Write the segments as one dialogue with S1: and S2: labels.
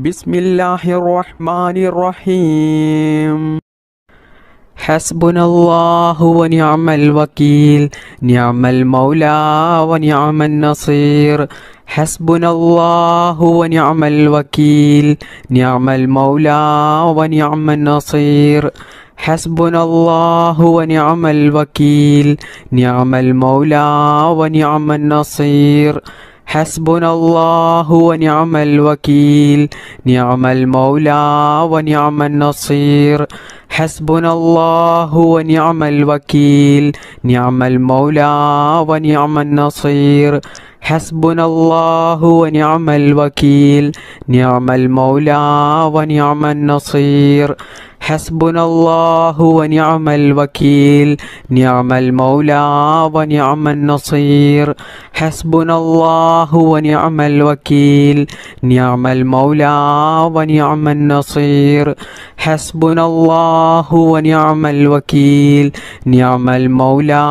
S1: ബിസ്മില്ലാഹിർ റഹ്മാനിർ റഹീം. ഹസ്ബുനല്ലാഹു വനിഅമൽ വകീൽ നിഅമൽ മൗലാ വനിഅമൻ നസീർ. ഹസ്ബുനല്ലാഹു വനിഅമൽ വകീൽ നിഅമൽ മൗലാ വനിഅമൻ നസീർ. ഹസ്ബുനല്ലാഹു വനിഅമൽ വകീൽ നിഅമൽ മൗലാ വനിഅമൻ നസീർ. ഹസ്ബുനല്ലാഹു വനിഅമൽ വകീൽ നിഅമൽ മൗലാ വനിഅമൻ നസീർ. ഹസ്ബുനല്ലാഹു വനിഅമൽ വകീൽ നിഅമൽ മൗലാ വനിഅമൻ നസീർ. ഹസ്ബുനല്ലാഹു വനിഅമൽ വകീൽ നിഅമൽ മൗലാ വനിഅമൻ നസീർ. ഹസ്ബുനല്ലാഹു വനിഅമൽ വകീൽ നിഅമൽ മൗലാ വനിഅമൻ നസീർ. ഹസ്ബുനല്ലാഹു വനിഅമൽ വകീൽ നിഅമൽ മൗലാ വനിഅമൻ നസീർ. ഹസ്ബുനല്ലാഹു വനിഅമൽ വകീൽ നിഅമൽ മൗലാ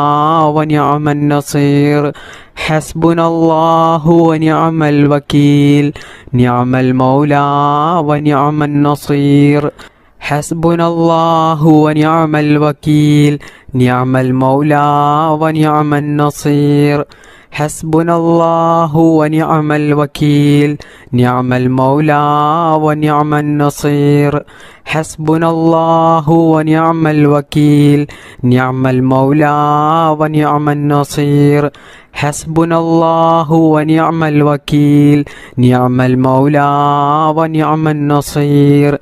S1: വനിഅമൻ നസീർ. ഹസ്ബുനല്ലാഹു വനിഅമൽ വകീൽ നിഅമൽ മൗലാ വനിഅമൻ നസീർ. ഹസ്ബുനല്ലാഹു വനിഅമൽ വകീൽ നിഅമൽ മൗലാ വനിഅമൻ നസീർ. ഹസ്ബുനല്ലാഹു വനിഅമൽ വകീൽ നിഅമൽ മൗലാ വനിഅമൻ നസീർ. ഹസ്ബുനല്ലാഹു വനിഅമൽ വകീൽ നിഅമൽ മൗലാ വനിഅമൻ നസീർ. ഹസ്ബുനല്ലാഹു വനിഅമൽ വകീൽ നിഅമൽ മൗലാ വനിഅമൻ നസീർ. ഹസ്ബുനല്ലാഹു വനിഅമൽ വകീൽ നിഅമൽ മൗലാ വനിഅമൻ നസീർ.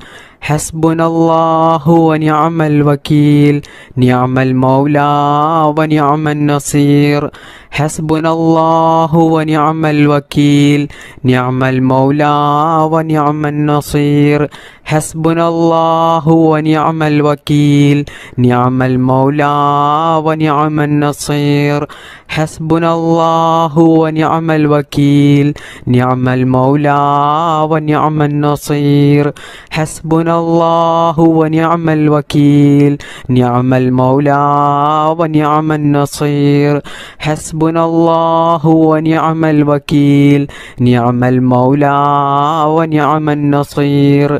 S1: ഹസ്ബുനല്ലാഹു വനിഅമൽ വകീൽ നിഅമൽ മൗലാ വനിഅമൻ നസീർ. ഹസ്ബുനല്ലാഹു വനിഅമൽ വകീൽ നിഅമൽ മൗലാ വനിഅമൻ നസീർ. ഹസ്ബുനല്ലാഹു വനിഅമൽ വകീൽ നിഅമൽ മൗലാ വനിഅമൻ നസീർ. ഹസ്ബുനല്ലാഹു വനിഅമൽ വകീൽ നിഅമൽ മൗലാ വനിഅമൻ നസീർ. ഹസ്ബുനല്ലാഹു വനിഅമൽ വകീൽ നിഅമൽ മൗലാ വനിഅമൻ നസീർ. ഹസ്ബുനല്ലാഹു വനിഅമൽ വകീൽ നിഅമൽ മൗലാ വനിഅമൻ നസീർ.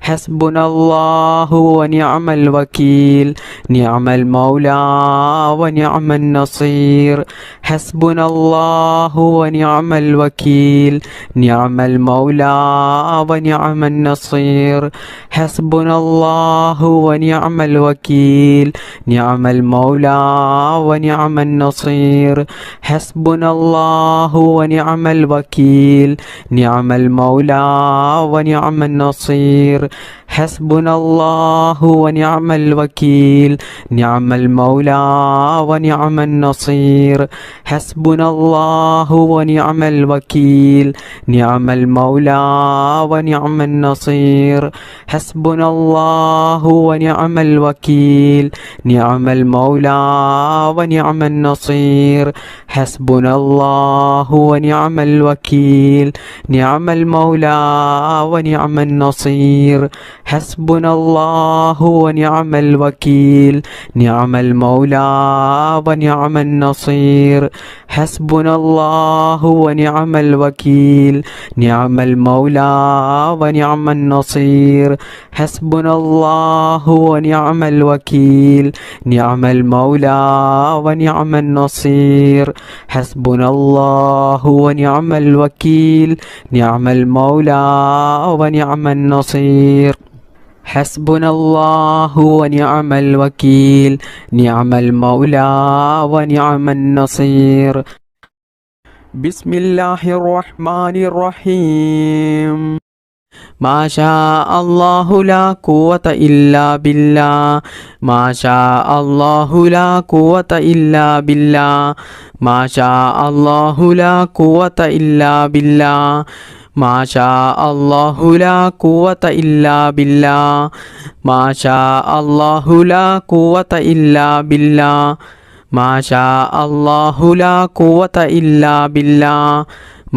S1: ഹസ്ബുനല്ലാഹു വനിഅമൽ വകീൽ നിഅമൽ മൗലാ വനിഅമൻ നസീർ. ഹസ്ബുനല്ലാഹു വനിഅമൽ വകീൽ നിഅമൽ മൗലാ വനിഅമൻ നസീർ. ഹസ്ബുനല്ലാഹു വനിഅമൽ വകീൽ നിഅമൽ മൗലാ വനിഅമൻ നസീർ. ഹസ്ബുനല്ലാഹു വനിഅമൽ വകീൽ നിഅമൽ മൗലാ വനിഅമൻ നസീർ. ഹസ്ബുനല്ലാഹു വനിഅമൽ വകീൽ നിഅമൽ മൗലാ വനിഅമൻ നസീർ. ഹസ്ബുനല്ലാഹു വനിഅമൽ വകീൽ നിഅമൽ മൗലാ വനിഅമൻ നസീർ. ഹസ്ബുനല്ലാഹു വനിഅമൽ വകീൽ നിഅമൽ മൗലാ വനിഅമൻ നസീർ. ഹസ്ബുനല്ലാഹു വനിഅമൽ വകീൽ നിഅമൽ മൗലാ വനിഅമൻ നസീർ. ഹസ്ബുനല്ലാഹു വനിഅമൽ വകീൽ നിഅമൽ മൗലാ വനിഅമൻ നസീർ. ഹസ്ബുനല്ലാഹു വനിഅമൽ വകീൽ നിഅമൽ മൗലാ വനിഅമൻ നസീർ. ഹസ്ബുനല്ലാഹു വനിഅമൽ വകീൽ നിഅമൽ മൗലാ വനിഅമൻ നസീർ. ഹസ്ബുനല്ലാഹു വനിഅമൽ വകീൽ നിഅമൽ മൗലാ വനിഅമൻ നസീർ. ബിസ്മില്ലാഹിർ റഹ്മാനിർ റഹീം. മാ ശാ അല്ലാഹു ലാ ഖുവത ഇല്ലാ ബില്ലാഹ്. മാ ശാ അല്ലാഹു ലാ ഖുവത ഇല്ലാ ബില്ലാഹ്. മാ ശാ അല്ലാഹു ലാ ഖുവത ഇല്ലാ ബില്ലാഹ്. മാ ശാ അല്ലാഹു ലാ ഖുവത ഇല്ലാ ബില്ലാഹ്. മാ ശാ അല്ലാഹു ലാ ഖുവത ഇല്ലാ ബില്ലാഹ്. മാ ശാ അല്ലാഹു ലാ ഖുവത ഇല്ലാ ബില്ലാഹ്.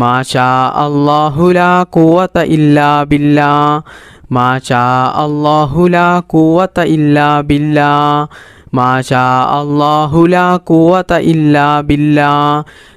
S1: മാ ശാ അല്ലാഹു ലാ ഖുവത ഇല്ലാ ബില്ലാഹ്. മാ ശാ അല്ലാഹു ലാ ഖുവത ഇല്ലാ ബില്ലാഹ്. മാ ശാ അല്ലാഹു ലാ ഖുവത ഇല്ലാ ബില്ലാഹ്.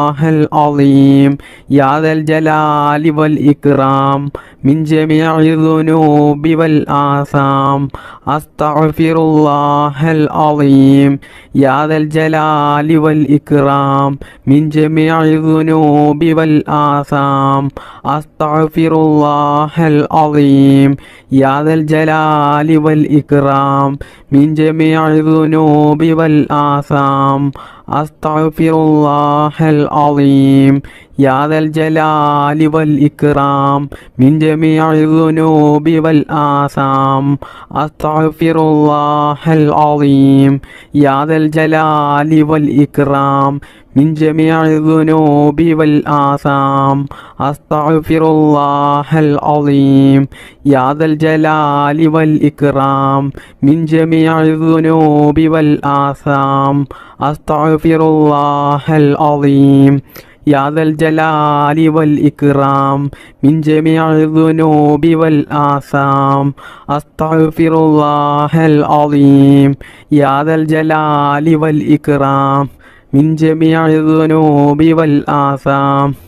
S1: الله العظيم يا ذا الجلال والإكرام من جميع الذنوب والآثام أستغفر الله العظيم يا ذا الجلال والإكرام من جميع الذنوب والآثام أستغفر الله العظيم يا ذا الجلال والإكرام من جميع الذنوب والآثام أستغفر الله العظيم يا ذا الجلال والإكرام من جميع الذنوب والآثام أستغفر الله العظيم يا ذا الجلال والإكرام من جميع الذنوب والآثام أستغفر الله العظيم يا ذا الجلال والإكرام من جميع الذنوب والآثام أستغفر الله العظيم يا ذا الجلال والإكرام من جميع الذنوب والآثام أستغفر الله العظيم يا ذا الجلال والإكرام من جميع الذنوب والآثام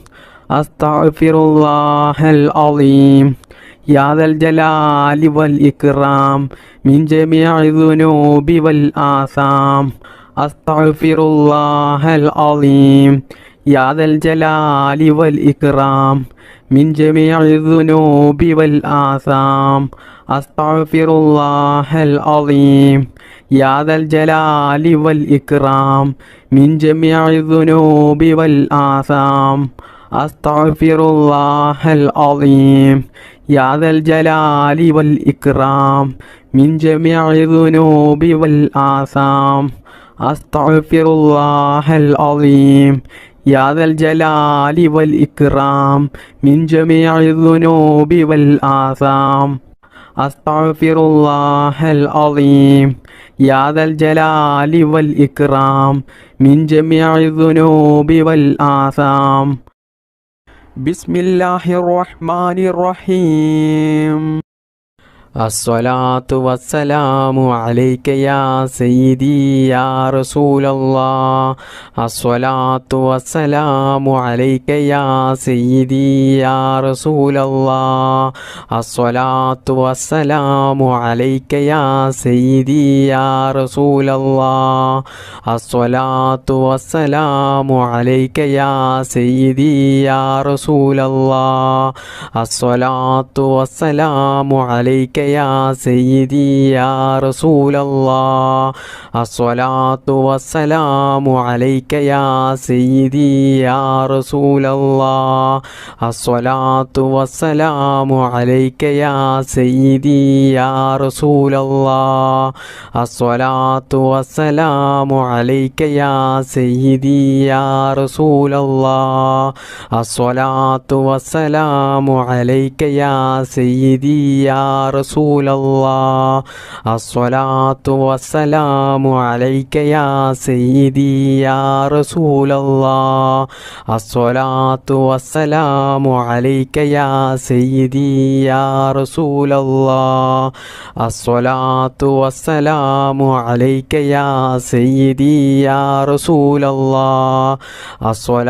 S1: أستغفر الله العظيم يا ذا الجلال والإكرام من جميع الذنوب والآثام أستغفر الله العظيم يا ذا الجلال والإكرام من جميع الذنوب والآثام أستغفر الله العظيم يا ذا الجلال والإكرام من جميع الذنوب والآثام أستغفر الله العظيم يا ذا الجلال والإكرام من جميع الذنوب والآثام أستغفر الله العظيم يا ذا الجلال والإكرام من جميع الذنوب والآثام أستغفر الله العظيم يا ذا الجلال والإكرام من جميع الذنوب والآثام بسم الله الرحمن الرحيم الصلاة والسلام عليك يا سيدي يا رسول الله الصلاة والسلام عليك يا سيدي يا رسول الله الصلاة والسلام عليك يا سيدي يا رسول الله الصلاة والسلام عليك يا سيدي يا رسول الله الصلاة والسلام عليك يا سيدي يا رسول الله الصلاة والسلام عليك يا سيدي يا رسول الله الصلاة والسلام عليك يا سيدي يا رسول الله الصلاة والسلام عليك يا سيدي يا رسول الله الصلاة والسلام عليك يا سيدي يا رسول الله الصلاة والسلام عليك يا سيدي يا رسول الله الصلاة والسلام عليك يا سيدي يا رسول الله الصلاة والسلام عليك يا سيدي يا رسول الله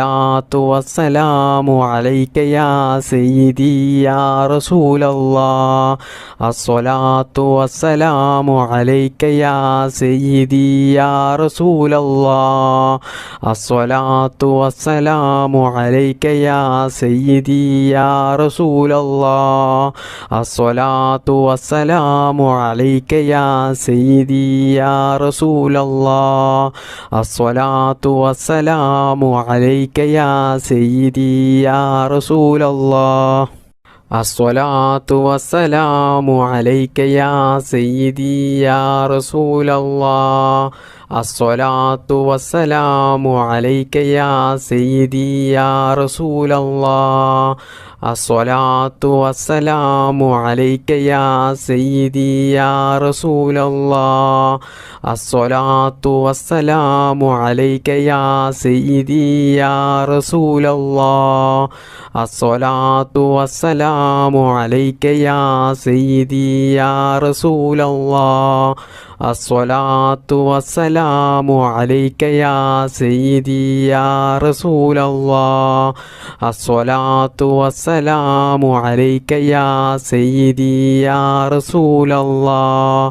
S1: الصلاة والسلام عليك يا سيدي يا رسول الله الصلاة والسلام عليك يا سيدي يا رسول الله الصلاة والسلام عليك يا سيدي يا رسول الله الصلاة والسلام عليك يا سيدي يا رسول الله الصلاة والسلام عليك يا سيدي يا رسول الله الصلاة والسلام عليك يا سيدي يا رسول الله الصلاة والسلام عليك يا سيدي يا رسول الله الصلاة والسلام عليك يا سيدي يا رسول الله الصلاة والسلام عليك يا سيدي يا رسول الله الصلاة والسلام عليك يا سيدي يا رسول الله الصلاة والسلام വസ്സലാമു അലൈക യാ സയ്യിദി യാ റസൂലല്ലാഹ് അസ്സലാത്തു വസ്സലാമു അലൈക യാ സയ്യിദി യാ റസൂലല്ലാഹ്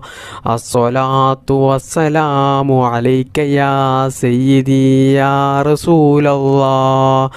S1: അസ്സലാത്തു വസ്സലാമു അലൈക യാ സയ്യിദി യാ റസൂലല്ലാഹ്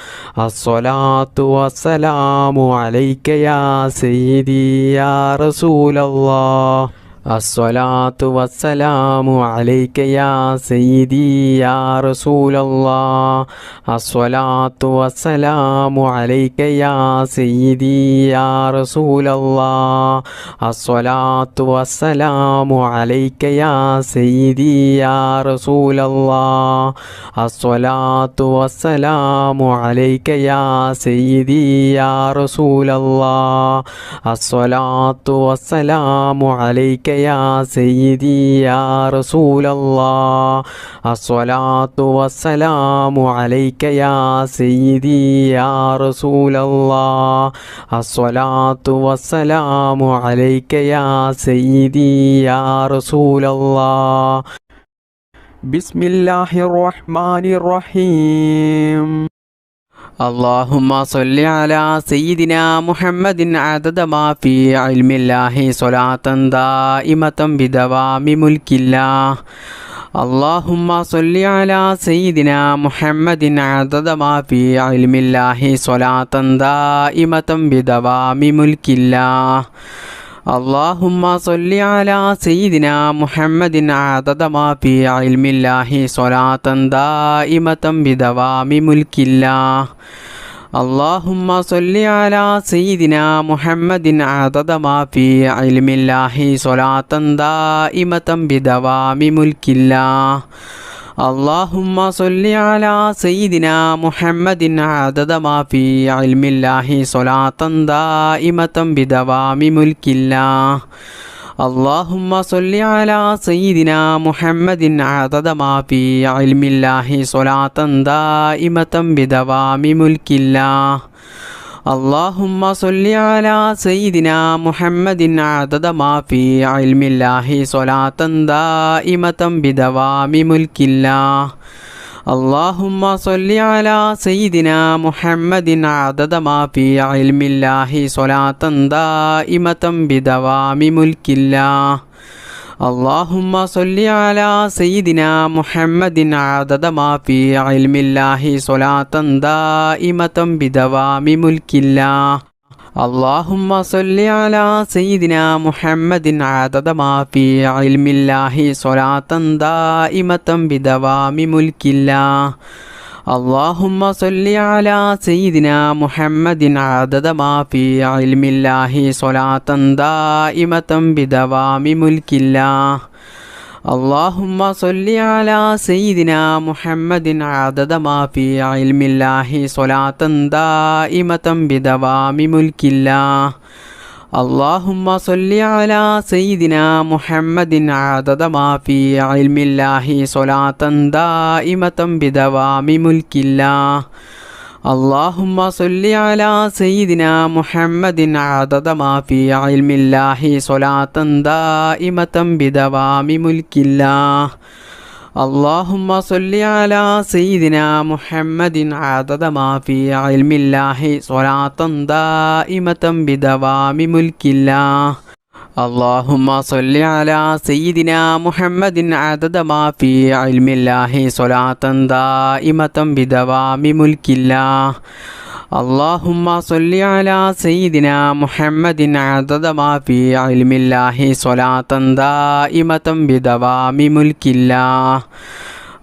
S1: അസ്സലാത്തു വസ്സലാമു അലൈക യാ സയ്യിദി യാ റസൂലല്ലാഹ് അസ്സലാത്തു വസ്സലാമു അലൈക യാ സയ്യിദി യാ റസൂലല്ലാഹ് അസ്സലാത്തു വസ്സലാമു അലൈക യാ സയ്യിദി യാ റസൂലല്ലാഹ് അസ്സലാത്തു വസ്സലാമു അലൈക യാ സയ്യിദി യാ റസൂലല്ലാഹ് അസ്സലാത്തു വസ്സലാമു അലൈക യാ സയ്യിദി യാ റസൂലല്ലാഹ് അസ്സലാത്തു വസ്സലാമു അലൈക യാ സയ്യിദി യാ റസൂലല്ലാഹ് അസ്സലാത്തു വസ്സലാമു അലൈക യാ സയ്യിദി യാ റസൂലല്ലാഹ് അസ്സലാത്തു വസ്സലാമു അലൈക യാ സയ്യിദി യാ റസൂലല്ലാഹ് ബിസ്മില്ലാഹിർ റഹ്മാനിർ റഹീം അല്ലാഹുമ്മ സ്വല്ലി അലാ സയ്യിദിനാ മുഹമ്മദിൻ അദദ മാ ഫീ ഇൽമില്ലാഹി സ്വലാത്തൻ ദായിമതൻ ബിദവാമി മുൽക്കില്ലാഹ് അല്ലാഹുമ്മ സ്വല്ലി അലാ സയ്യിദിനാ മുഹമ്മദിൻ അദദ മാ ഫീ ഇൽമില്ലാഹി സ്വലാത്തൻ ദായിമതൻ ബിദവാമി മുൽക്കില്ലാഹ് അല്ലാഹുമ്മ സ്വല്ലി അലാ സയ്യിദിനാ മുഹമ്മദിൻ അദദ മാ ഫീ ഇൽമില്ലാഹി സ്വലാത്തൻ ദായിമതൻ ബിദവാമി മുൽക്കില്ലാഹ് അല്ലാഹുമ്മ സ്വല്ലി അലാ സയ്യിദിനാ മുഹമ്മദിൻ അദദ മാ ഫീ ഇൽമില്ലാഹി സ്വലാത്തൻ ദായിമതൻ ബിദവാമി മുൽക്കില്ലാഹ് اللهم صل على سيدنا محمد عدد ما في علم الله صلاة دائمة بدوام ملك الله اللهم صل على سيدنا محمد عدد ما في علم الله صلاة دائمة بدوام ملك الله اللهم صل على سيدنا محمد عدد ما في علم الله صلاة دائمة بدوام ملك الله اللهم صل على سيدنا محمد عدد ما في علم الله صلاة دائمة بدوام ملك الله اللهم صل على سيدنا محمد عدد ما في علم الله صلاة دائمة بدوام ملك الله اللهم صل على سيدنا محمد عدد ما في علم الله صلاة دائمة بدوام ملك الله اللهم صل على سيدنا محمد عدد ما في علم الله صلاة دائمة بدوام ملك الله اللهم صل على سيدنا محمد عدد ما في علم الله صلاة دائمة بدوام ملك الله اللهم صل على سيدنا محمد عدد ما في علم الله صلاة دائمة بدوام ملك الله اللهم صل على سيدنا محمد عدد ما في علم الله صلاة دائمة بدوام ملك الله اللهم صل على سيدنا محمد عدد ما في علم الله صلاة دائمة بدوام ملك الله اللهم صل على سيدنا محمد عدد ما في علم الله صلاة دائمة بدوام ملك الله اللهم صل على سيدنا محمد عدد ما في علم الله صلاة دائمة بدوام ملك الله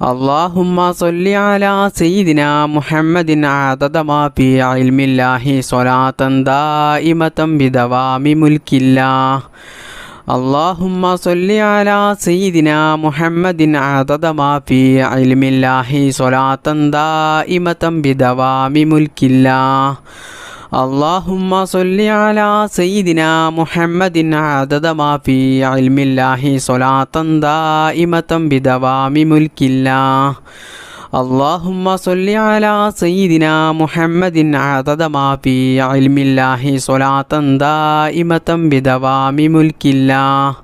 S1: اللهم صل على سيدنا محمد عدد ما في علم الله صلاة دائمة بدوام ملك الله اللهم صل على سيدنا محمد عدد ما في علم الله صلاة دائمة بدوام ملك الله اللهم صل على سيدنا محمد عدد ما في علم الله صلاة دائمة بدوام ملك الله اللهم صل على سيدنا محمد عدد ما في علم الله صلاة دائمة بدوام ملك الله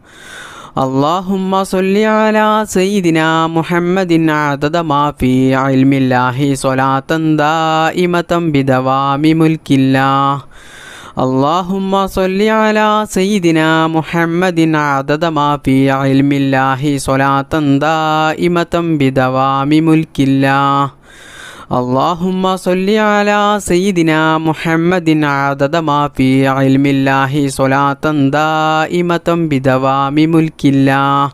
S1: اللهم صل على سيدنا محمد عدد ما في علم الله صلاة دائمة بدوام ملك الله. اللهم صل على سيدنا محمد عدد ما في علم الله صلاة دائمة بدوام ملك الله. اللهم صل على سيدنا محمد عدد ما في علم الله صلاة دائمة بدوام ملك الله.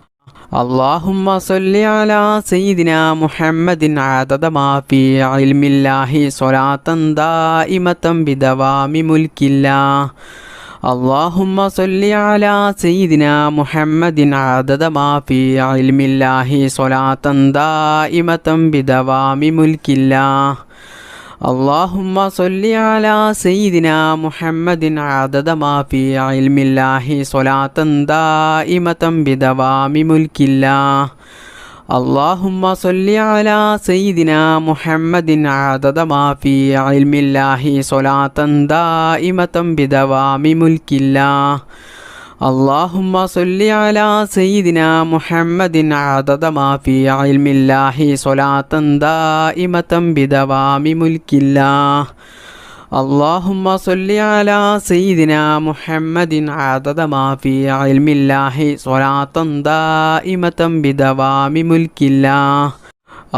S1: اللهم صل على سيدنا محمد عدد ما في علم الله صلاة دائمة بدوام ملك الله. اللهم صل على سيدنا محمد عدد ما في علم الله صلاة دائمة بدوام ملك الله. اللهم صل على سيدنا محمد عدد ما في علم الله صلاة دائمة بدوام ملك الله. اللهم صل على سيدنا محمد عدد ما في علم الله صلاة دائمة بدوام ملك الله. اللهم صل على سيدنا محمد عدد ما في علم الله صلاة دائمة بدوام ملك الله. اللهم صل على سيدنا محمد عدد ما في علم الله صلاة دائمة بدوام ملك الله.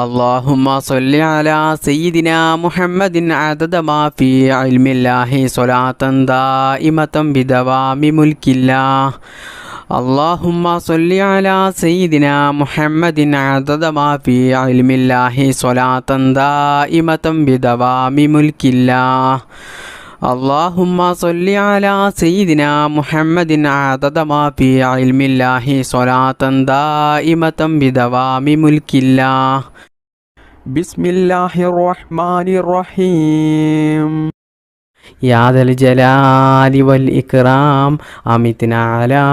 S1: اللهم صل على سيدنا محمد عدد ما في علم الله صلاة دائمة بدوام ملك الله. اللهم صل على سيدنا محمد عدد ما في علم الله صلاة دائمة بدوام ملك الله. اللهم صل على سيدنا محمد عدد ما في علم الله صلاة دائمة بدوام ملك الله. بسم الله الرحمن الرحيم. يا ذا الجلال والإكرام أمتنا على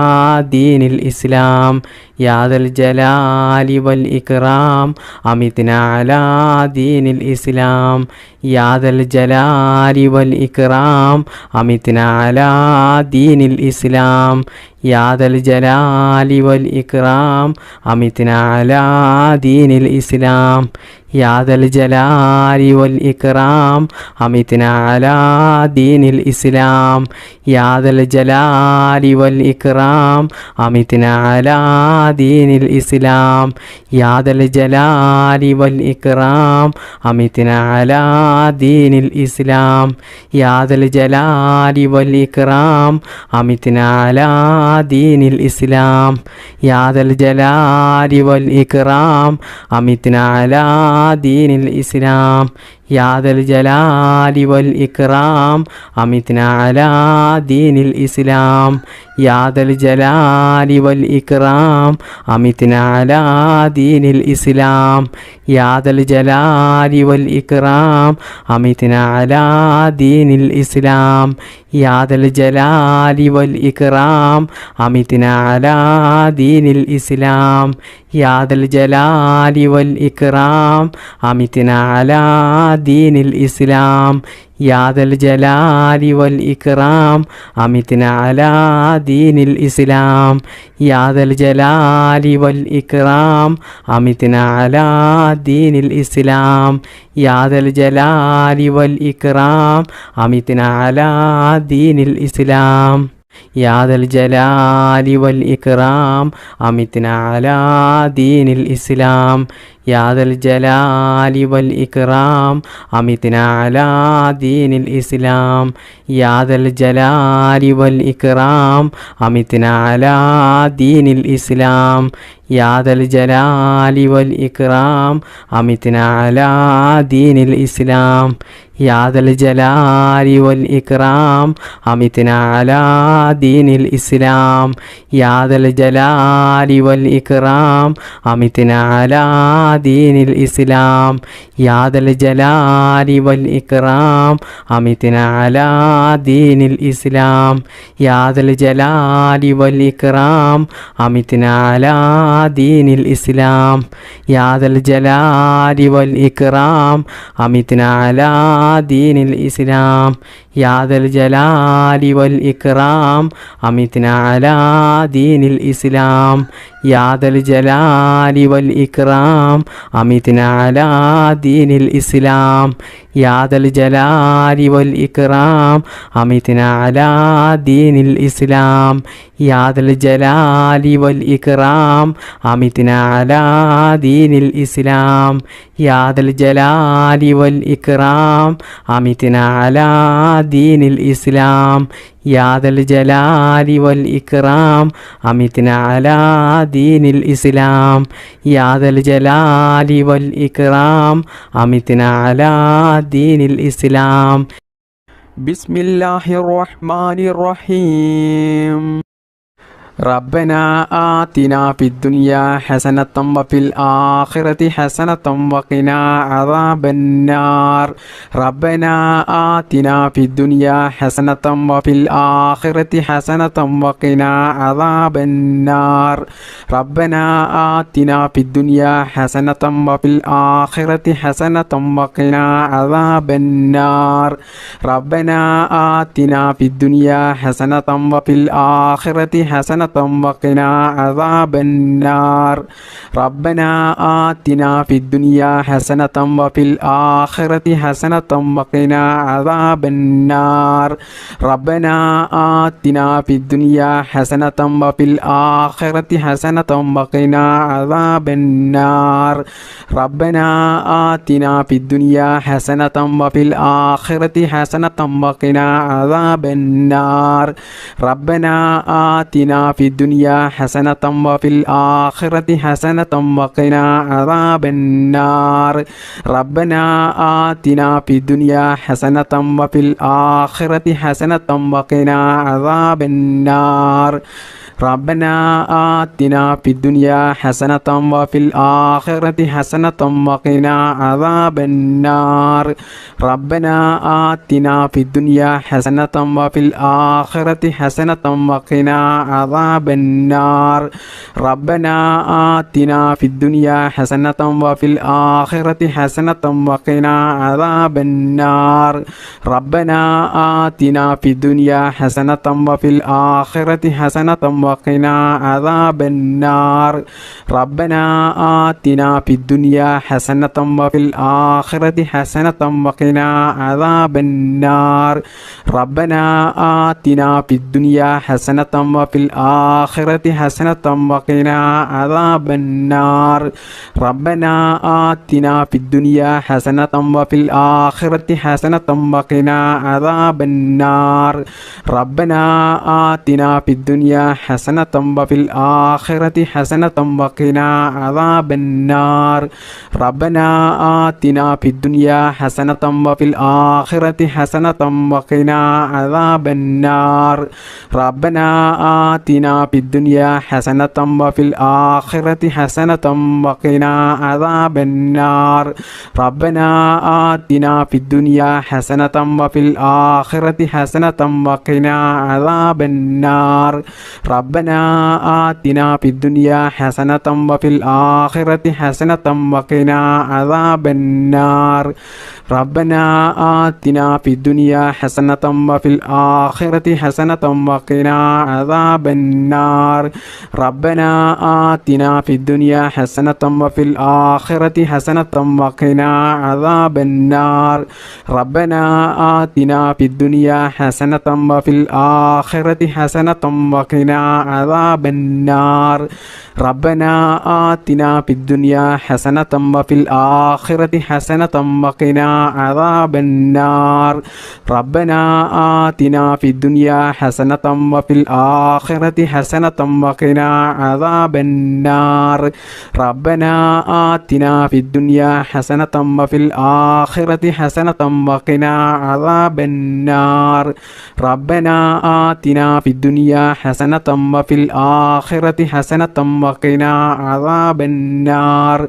S1: دين الإسلام. يا ذا الجلال والإكرام أمتنا على دين الإسلام. يا ذا الجلال والإكرام أمتنا على دين الإسلام. يا ذا الجلال والإكرام أمتنا على دين الإسلام. يا ذا الجلال والإكرام أمتنا على دين الإسلام. يا ذا الجلال والإكرام أمتنا على دين الإسلام. يا ذا الجلال والإكرام أمتنا على دين الإسلام. يا ذا الجلال والإكرام أمتنا على دين الإسلام. يا ذا الجلال والإكرام أمتنا على دين الإسلام. يا ذا الجلال والإكرام أمتنا على دين الإسلام. يا ذا الجلال والإكرام أمتنا على دين الإسلام. يا ذا الجلال والإكرام أمتنا على دين الإسلام. يا ذا الجلال والإكرام أمتنا على دين الإسلام. يا ذا الجلال والإكرام أمتنا على دين الإسلام. يا ذا الجلال والإكرام أمتنا على دين الإسلام. يا ذا الجلال والإكرام أمتنا على دين الإسلام. يا ذا الجلال والإكرام أمتنا على دين الإسلام. يا ذا الجلال والإكرام أمتنا على دين الإسلام. يا ذا الجلال والإكرام أمتنا على دين الإسلام. يا ذا الجلال والإكرام أمتنا على دين الإسلام. يا ذا الجلال والإكرام أمتنا على دين الإسلام. يا ذا الجلال والإكرام أمتنا على دين الإسلام. يا ذا الجلال والإكرام أمتنا على دين الإسلام. يا ذا الجلال والإكرام أمتنا على دين الإسلام. يا ذا الجلال والإكرام أمتنا على دين الإسلام. يا ذا الجلال والإكرام أمتنا على دين الإسلام. يا ذا الجلال والإكرام أمتنا على دين الإسلام يا ذا الجلال والإكرام أمتنا على دين الإسلام يا ذا الجلال والإكرام أمتنا على دين الإسلام يا ذا الجلال والإكرام أمتنا على دين الإسلام يا ذا الجلال والإكرام أمتنا على دين الإسلام يا ذا الجلال والإكرام أمتنا على دين الإسلام يا ذا الجلال والإكرام أمتنا على دين الإسلام بسم الله الرحمن الرحيم ربنا آتنا في الدنيا حسنة وفي الآخرة حسنة وقنا عذاب النار ربنا آتنا في الدنيا حسنة وفي الآخرة حسنة وقنا عذاب النار ربنا آتنا في الدنيا حسنة وفي الآخرة حسنة وقنا عذاب النار ربنا آتنا في الدنيا حسنة وفي الآخرة حسنة وقنا عذاب النار ربنا آتنا في الدنيا حسنة وفي الآخرة حسنة وقنا عذاب النار ربنا آتنا في الدنيا حسنة وفي الآخرة حسنة وقنا عذاب النار ربنا آتنا في الدنيا حسنة وفي الآخرة حسنة وقنا عذاب النار ربنا آتنا في الدنيا حسنة وفي الآخرة حسنة وقنا عذاب النار ربنا آتنا في الدنيا حسنة وفي الآخرة حسنة وقنا عذاب النار ربنا آتنا في الدنيا حسنة وفي الآخرة حسنة وقنا عذاب النار ربنا آتنا في الدنيا حسنة وفي الآخرة حسنة وقنا عذاب النار ربنا آتنا في الدنيا حسنة وفي الآخرة حسنة وقنا عذاب النار ربنا آتنا في الدنيا حسنة وفي الآخرة حسنة وقنا عذاب النار ربنا آتنا في الدنيا حسنة وفي الآخرة حسنة وقنا عذاب النار ربنا آتنا في الدنيا حسنة وفي الآخرة حسنة وقنا عذاب النار ربنا آتنا في الدنيا حسنة وفي الآخرة حسنة وقنا عذاب النار ربنا آتنا في الدنيا حسنة وفي الآخرة حسنة وقنا عذاب النار ربنا آتنا في الدنيا حسنة وفي الآخرة حسنة وقنا عذاب النار ربنا آتنا في الدنيا حسنة وفي الآخرة حسنة وقنا عذاب النار ربنا آتنا في الدنيا حسنة وفي الآخرة حسنة وقنا عذاب النار ربنا آتنا في الدنيا حسنة وفي الآخرة حسنة وقنا عذاب النار ربنا آتنا في الدنيا حسنة وفي الآخرة حسنة وقنا عذاب النار ربنا آتنا في الدنيا حسنة وفي الآخرة حسنة وقنا عذاب النار ربنا آتنا في الدنيا حسنة وفي الآخرة حسنة وقنا عذاب النار ربنا آتنا في الدنيا حسنة وفي الآخرة حسنة وقنا عذاب النار ربنا آتنا في الدنيا حسنة وفي الآخرة حسنة وقنا عذاب النار ربنا آتنا في الدنيا حسنة وفي الآخرة حسنة وقنا عذاب النار ربنا آتنا في الدنيا حسنة وفي الآخرة حسنة وقنا عذاب النار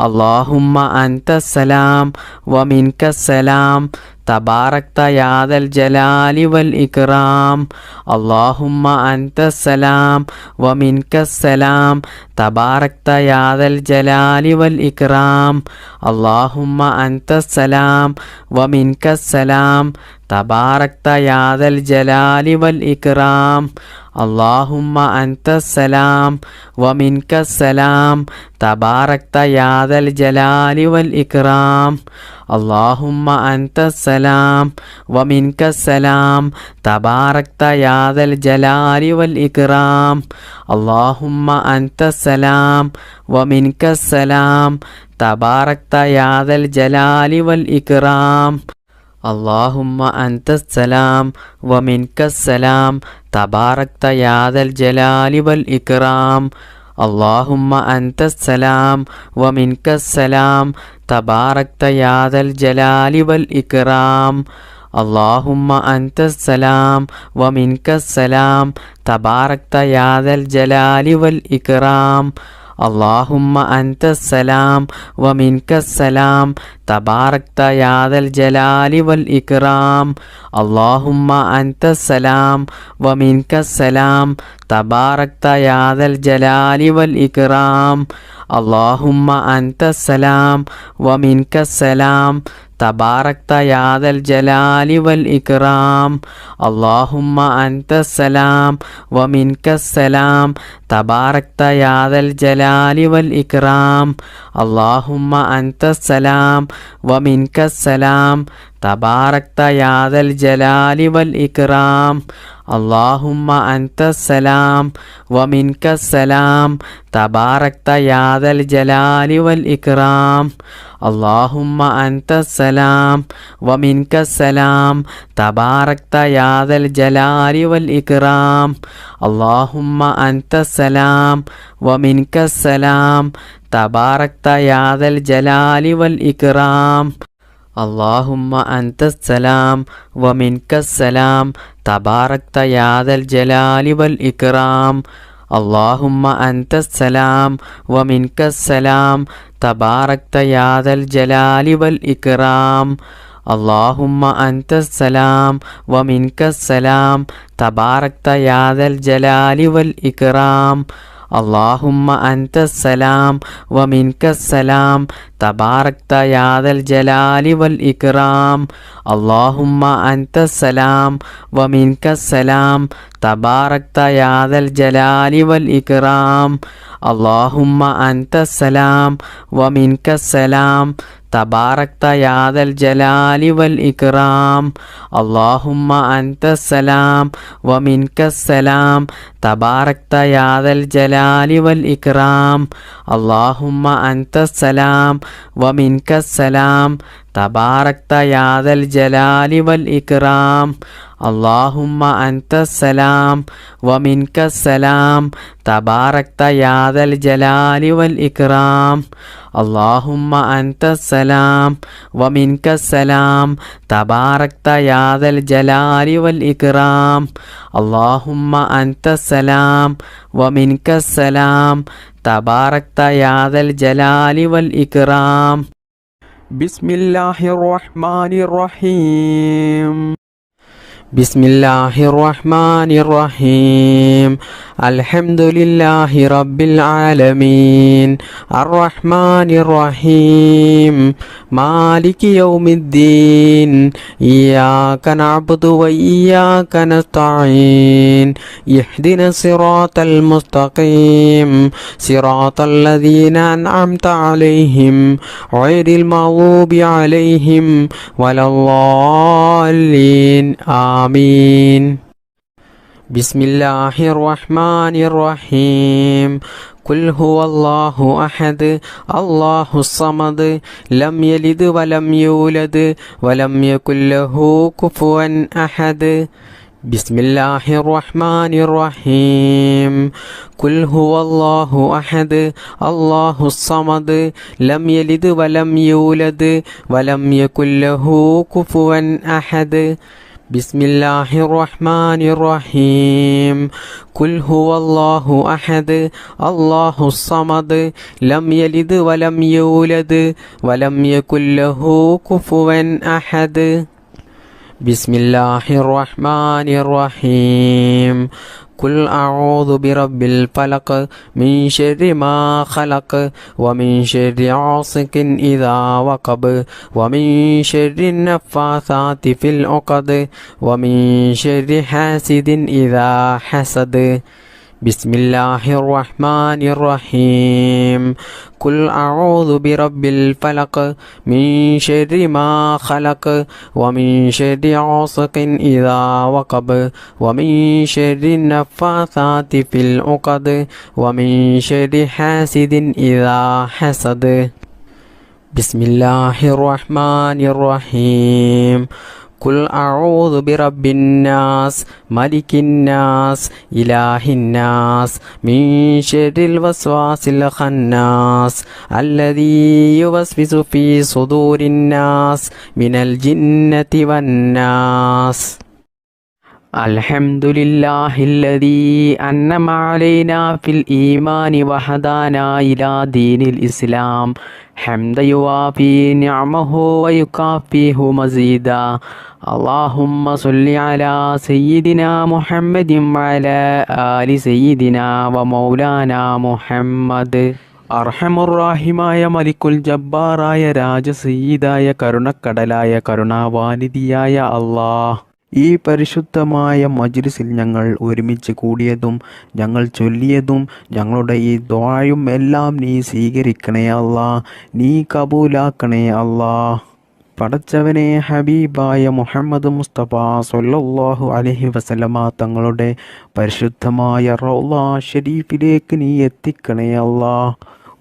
S1: اللهم أنت السلام ومنك السلام تباركت يا ذا الجلال والإكرام اللهم أنت السلام ومنك السلام تباركت يا ذا الجلال والإكرام اللهم أنت السلام ومنك السلام تباركت يا ذا الجلال والإكرام اللهم أنت السلام ومنك السلام تباركت يا ذا الجلال والإكرام اللهم أنت السلام ومنك السلام تباركت يا ذا الجلال والإكرام اللهم أنت السلام ومنك السلام تباركت يا ذا الجلال والإكرام اللهم أنت السلام ومنك السلام تباركت يا ذا الجلال والإكرام اللهم أنت السلام ومنك السلام تباركت يا ذا الجلال والإكرام اللهم أنت السلام ومنك السلام تباركت يا ذا الجلال والإكرام اللهم أنت السلام ومنك السلام تباركت يا ذا الجلال والإكرام اللهم أنت السلام ومنك السلام تباركت يا ذا الجلال والإكرام اللهم أنت السلام ومنك السلام تباركت يا ذا الجلال والإكرام اللهم أنت السلام ومنك السلام تباركت يا ذا الجلال والإكرام اللهم أنت السلام ومنك السلام تباركت يا ذا الجلال والإكرام اللهم أنت السلام ومنك السلام تباركت يا ذا الجلال والإكرام اللهم أنت السلام ومنك السلام تباركت يا ذا الجلال والإكرام اللهم أنت السلام ومنك السلام تباركت يا ذا الجلال والإكرام اللهم أنت السلام ومنك السلام تباركت يا ذا الجلال والإكرام اللهم أنت السلام ومنك السلام تباركت يا ذا الجلال والإكرام اللهم أنت السلام ومنك السلام تباركت يا ذا الجلال والإكرام اللهم أنت السلام ومنك السلام تباركت يا ذا الجلال والإكرام اللهم أنت السلام ومنك السلام تباركت يا ذا الجلال والإكرام اللهم أنت السلام ومنك السلام تباركت يا ذا الجلال والإكرام اللهم أنت السلام ومنك السلام تباركت يا ذا الجلال والإكرام اللهم أنت السلام ومنك السلام تباركت يا ذا الجلال والإكرام اللهم أنت السلام ومنك السلام تباركت يا ذا الجلال والإكرام اللهم أنت السلام ومنك السلام تباركت يا ذا الجلال والإكرام اللهم أنت السلام ومنك السلام تباركت يا ذا الجلال والإكرام بسم الله الرحمن الرحيم بسم الله الرحمن الرحيم الحمد لله رب العالمين الرحمن الرحيم مالك يوم الدين إياك نعبد وإياك نستعين اهدنا الصراط المستقيم صراط الذين أنعمت عليهم غير المغضوب عليهم ولا الضالين آمين بسم الله الرحمن الرحيم قل هو الله أحد الله الصمد لم يلد ولم يولد ولم يكن له كفوا أحد بسم الله الرحمن الرحيم قل هو الله أحد الله الصمد لم يلد ولم يولد ولم يكن له كفوا أحد ബിസ്മില്ലാഹിർ റഹ്മാനിർ റഹീം. ഖുൽ ഹുവല്ലാഹു അഹദ് അല്ലാഹുസ് സമദ് ലം യലിദ് വലം യൂലദ് വലം യകുൽ ലഹു കുഫുവൻ അഹദ്. ബിസ്മില്ലാഹിർ റഹ്മാനിർ റഹീം. ഖുൽ അഊദു ബിറബ്ബിൽ ഫലഖ് മിൻ ശർരി മാ ഖലഖ് വമിൻ ശർരി ഗാസിഖിൻ ഇദാ വഖബ് വമിൻ ശർരി നഫ്ഫാസാതി ഫിൽ ഉഖദ് വമിൻ ശർരി ഹാസിദിൻ ഇദാ ഹസദ്. ബിസ്മില്ലാഹിർ റഹ്മാനിർ റഹീം. ഖുൽ അഊദു ബിറബ്ബിൽ ഫലഖ് മിൻ ശർരി മാ ഖലഖ് വമിൻ ശർരി ഗാസിഖിൻ ഇദാ വഖബ് വമിൻ ശർരി നഫ്ഫാസാതി ഫിൽ ഉഖദ് വമിൻ ശർരി ഹാസിദിൻ ഇദാ ഹസദ്. ബിസ്മില്ലാഹിർ റഹ്മാനിർ റഹീം. ഖുൽ അഊദു ബിറബ്ബിന്നാസ് മലിക്കിന്നാസ് ഇലാഹിന്നാസ് മിൻ ശർരിൽ വസ്വാസിൽ ഖന്നാസ് അല്ലദീ യുവസ്വിസു ഫീ സുദൂരിന്നാസ് മിനൽ ജിന്നതി വന്നാസ്. അൽഹംദുലില്ലാഹില്ലദീ അൻഅമ അലൈനാ ഫിൽ ഈമാനി വഹദാനാ ഇലാ ദീനിൽ ഇസ്ലാം ഹംദൻ യുവാഫി നിഅമഹു വയുകാഫിഹു മസീദാ. അല്ലാഹുമ്മ സ്വല്ലി അലാ സയ്യിദിനാ മുഹമ്മദിൻ വഅലാ ആലി സയ്യിദിനാ വമൗലാനാ മുഹമ്മദ്. അർഹമുർറാഹിമായ മലിക്കുൽ ജബ്ബാറായ രാജസയ്യിദായ കരുണക്കടലായ കരുണാവാനിധിയായ അല്ലാഹ്, ഈ പരിശുദ്ധമായ മജ്ലിസിൽ ഞങ്ങൾ ഒരുമിച്ച് കൂടിയതും ഞങ്ങൾ ചൊല്ലിയതും ഞങ്ങളുടെ ഈ ദുആയും എല്ലാം നീ സ്വീകരിക്കണേ അല്ലാ, നീ കബൂലാക്കണേ അല്ലാ. പടച്ചവനെ, ഹബീബായ മുഹമ്മദ് മുസ്തഫ സ്വല്ലല്ലാഹു അലൈഹി വസല്ലമ തങ്ങളുടെ പരിശുദ്ധമായ റൗള ഷരീഫിലേക്ക് നീ എത്തിക്കണേ അല്ലാ.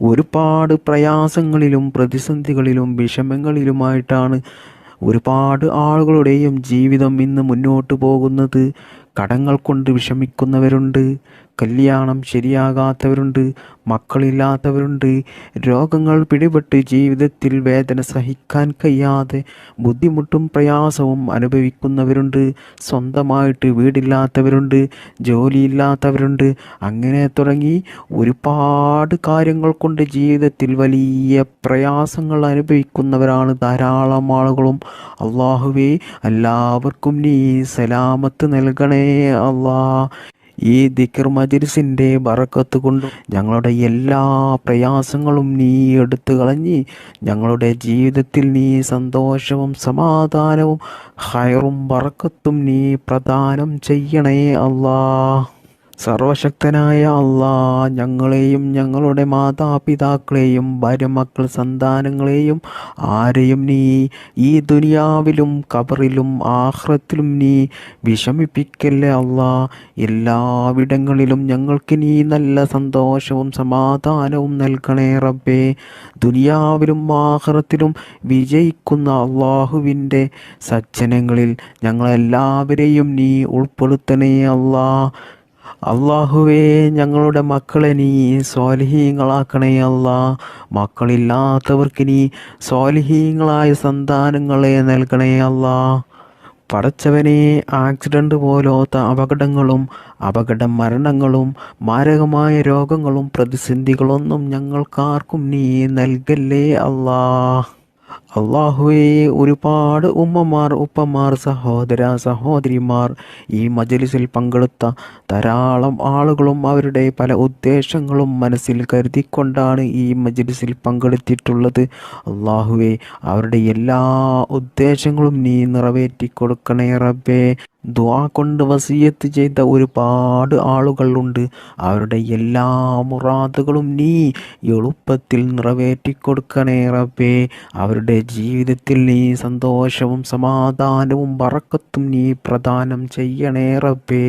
S1: ഒരുപാട് പ്രയാസങ്ങളിലും പ്രതിസന്ധികളിലും വിഷമങ്ങളിലുമായിട്ടാണ് ഒരുപാട് ആളുകളുടെയും ജീവിതം ഇന്ന് മുന്നോട്ട് പോകുന്നത്. കടങ്ങൾ കൊണ്ട് വിഷമിക്കുന്നവരുണ്ട്, കല്യാണം ശരിയാകാത്തവരുണ്ട്, മക്കളില്ലാത്തവരുണ്ട്, രോഗങ്ങൾ പിടിപെട്ട് ജീവിതത്തിൽ വേദന സഹിക്കാൻ കഴിയാതെ ബുദ്ധിമുട്ടും പ്രയാസവും അനുഭവിക്കുന്നവരുണ്ട്, സ്വന്തമായിട്ട് വീടില്ലാത്തവരുണ്ട്, ജോലിയില്ലാത്തവരുണ്ട്, അങ്ങനെ തുടങ്ങി ഒരുപാട് കാര്യങ്ങൾ കൊണ്ട് ജീവിതത്തിൽ വലിയ പ്രയാസങ്ങൾ അനുഭവിക്കുന്നവരാണ് ധാരാളം ആളുകളും. അള്ളാഹുവേ, എല്ലാവർക്കും നീ സലാമത്ത് നൽകണേ അല്ലാ. ഈ ദിക്ർ മജ്ലിസിൻ്റെ ബറക്കത്ത് കൊണ്ടും ഞങ്ങളുടെ എല്ലാ പ്രയാസങ്ങളും നീ എടുത്തു കളഞ്ഞ് ഞങ്ങളുടെ ജീവിതത്തിൽ നീ സന്തോഷവും സമാധാനവും ഖൈറും ബറക്കത്തും നീ പ്രദാനം ചെയ്യണേ അല്ലാ. സർവശക്തനായ അല്ലാ, ഞങ്ങളെയും ഞങ്ങളുടെ മാതാപിതാക്കളെയും ഭാര്യമക്കൾ സന്താനങ്ങളെയും ആരെയും നീ ഈ ദുനിയാവിലും ഖബറിലും ആഖിറത്തിലും നീ വിഷമിപ്പിക്കല്ലേ അല്ലാ. എല്ലാവിടങ്ങളിലും ഞങ്ങൾക്ക് നീ നല്ല സന്തോഷവും സമാധാനവും നൽകണേ റബ്ബേ. ദുനിയാവിലും ആഖിറത്തിലും വിജയിക്കുന്ന അള്ളാഹുവിൻ്റെ സജ്ജനങ്ങളിൽ ഞങ്ങളെല്ലാവരെയും നീ ഉൾപ്പെടുത്തണേ അല്ലാ. അള്ളാഹുവേ, ഞങ്ങളുടെ മക്കളെ നീ സ്വാലിഹീങ്ങളാക്കണേ അല്ലാ. മക്കളില്ലാത്തവർക്ക് നീ സ്വാലിഹീങ്ങളായ സന്താനങ്ങളെ നൽകണേ അല്ലാ. പടച്ചവനെ, ആക്സിഡൻ്റ് പോലത്തെ അപകടങ്ങളും അപകട മരണങ്ങളും മാരകമായ രോഗങ്ങളും പ്രതിസന്ധികളൊന്നും ഞങ്ങൾക്കാർക്കും നീ നൽകല്ലേ അല്ലാ. അള്ളാഹുവേ, ഒരുപാട് ഉമ്മമാർ, ഉപ്പമാർ, സഹോദര സഹോദരിമാർ, ഈ മജ്ലിസിൽ പങ്കെടുത്ത ധാരാളം ആളുകളും അവരുടെ പല ഉദ്ദേശങ്ങളും മനസ്സിൽ കരുതിക്കൊണ്ടാണ് ഈ മജ്ലിസിൽ പങ്കെടുത്തിട്ടുള്ളത്. അള്ളാഹുവേ, അവരുടെ എല്ലാ ഉദ്ദേശങ്ങളും നീ നിറവേറ്റി കൊടുക്കണേ റബ്ബേ. ദുആ കൊണ്ട് വസിയത്ത് ചെയ്ത ഒരുപാട് ആളുകളുണ്ട്. അവരുടെ എല്ലാ മുറാദുകളും നീ എളുപ്പത്തിൽ നിറവേറ്റിക്കൊടുക്കണേ റബ്ബേ. അവരുടെ ജീവിതത്തിൽ നീ സന്തോഷവും സമാധാനവും ബറക്കത്തും നീ പ്രദാനം ചെയ്യണേ റബ്ബേ.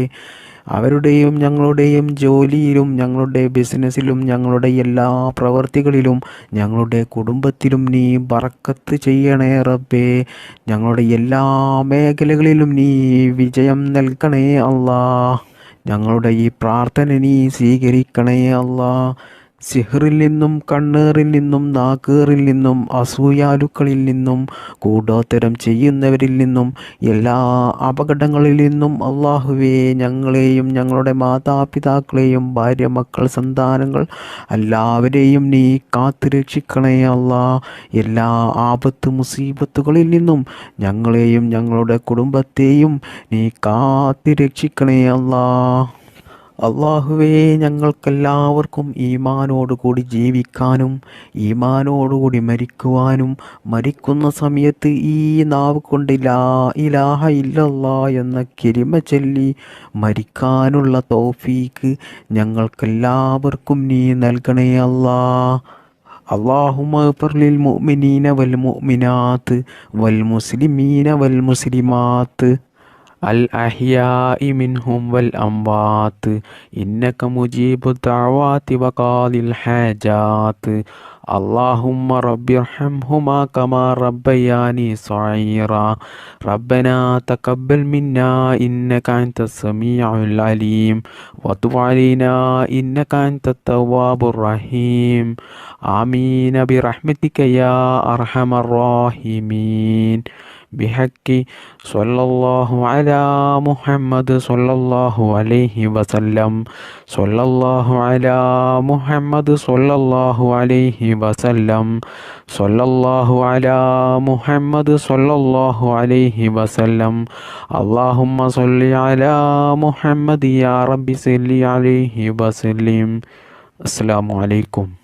S1: അവരുടെയും ഞങ്ങളുടെയും ജോലിയിലും ഞങ്ങളുടെ ബിസിനസ്സിലും ഞങ്ങളുടെ എല്ലാ പ്രവർത്തികളിലും ഞങ്ങളുടെ കുടുംബത്തിലും നീ ബറക്കത്ത് ചെയ്യണേ റബ്ബേ. ഞങ്ങളുടെ എല്ലാ മേഖലകളിലും നീ വിജയം നൽകണേ അല്ലാ. ഞങ്ങളുടെ ഈ പ്രാർത്ഥന നീ സ്വീകരിക്കണേ അല്ലാ. സിഹ്റിൽ നിന്നും കണ്ണേറിൽ നിന്നും നാക്കേറിൽ നിന്നും അസൂയാലുക്കളിൽ നിന്നും കൂടോത്തരം ചെയ്യുന്നവരിൽ നിന്നും എല്ലാ അപകടങ്ങളിൽ നിന്നും അള്ളാഹുവേ ഞങ്ങളെയും ഞങ്ങളുടെ മാതാപിതാക്കളെയും ഭാര്യ മക്കൾ സന്താനങ്ങൾ എല്ലാവരെയും നീ കാത്തു രക്ഷിക്കണേ അല്ലാ. എല്ലാ ആപത്ത് മുസീബത്തുകളിൽ നിന്നും ഞങ്ങളെയും ഞങ്ങളുടെ കുടുംബത്തെയും നീ കാത്തു രക്ഷിക്കണേ അല്ലാ. അള്ളാഹുവേ ഞങ്ങൾക്കെല്ലാവർക്കും ഈമാനോടുകൂടി ജീവിക്കാനും ഈമാനോടുകൂടി മരിക്കുവാനും മരിക്കുന്ന സമയത്ത് ഈ നാവ് കൊണ്ട് ലാ ഇലാഹ ഇല്ലല്ലാ എന്ന കലിമ ചൊല്ലി മരിക്കാനുള്ള തൗഫീക്ക് ഞങ്ങൾക്കെല്ലാവർക്കും നീ നൽകണേ അല്ലാ. اللهم اغفر للمؤمنين والمؤمنات والمسلمين والمسلمات الأحياء منهم والأموات إنك مجيب الدعوات وقاضي الحاجات. اللهم رب ارحمهما كما ربياني صغيرا. ربنا تقبل منا إنك أنت السميع العليم وتب علينا إنك أنت التواب الرحيم. آمين برحمتك يا أرحم الراحمين. بحق صلى الله على محمد صلى الله عليه وسلم. صلى الله على محمد صلى الله عليه وسلم. صلى الله على محمد صلى الله عليه وسلم. اللهم صل على محمد يا رب صل عليه وسلم. السلام عليكم.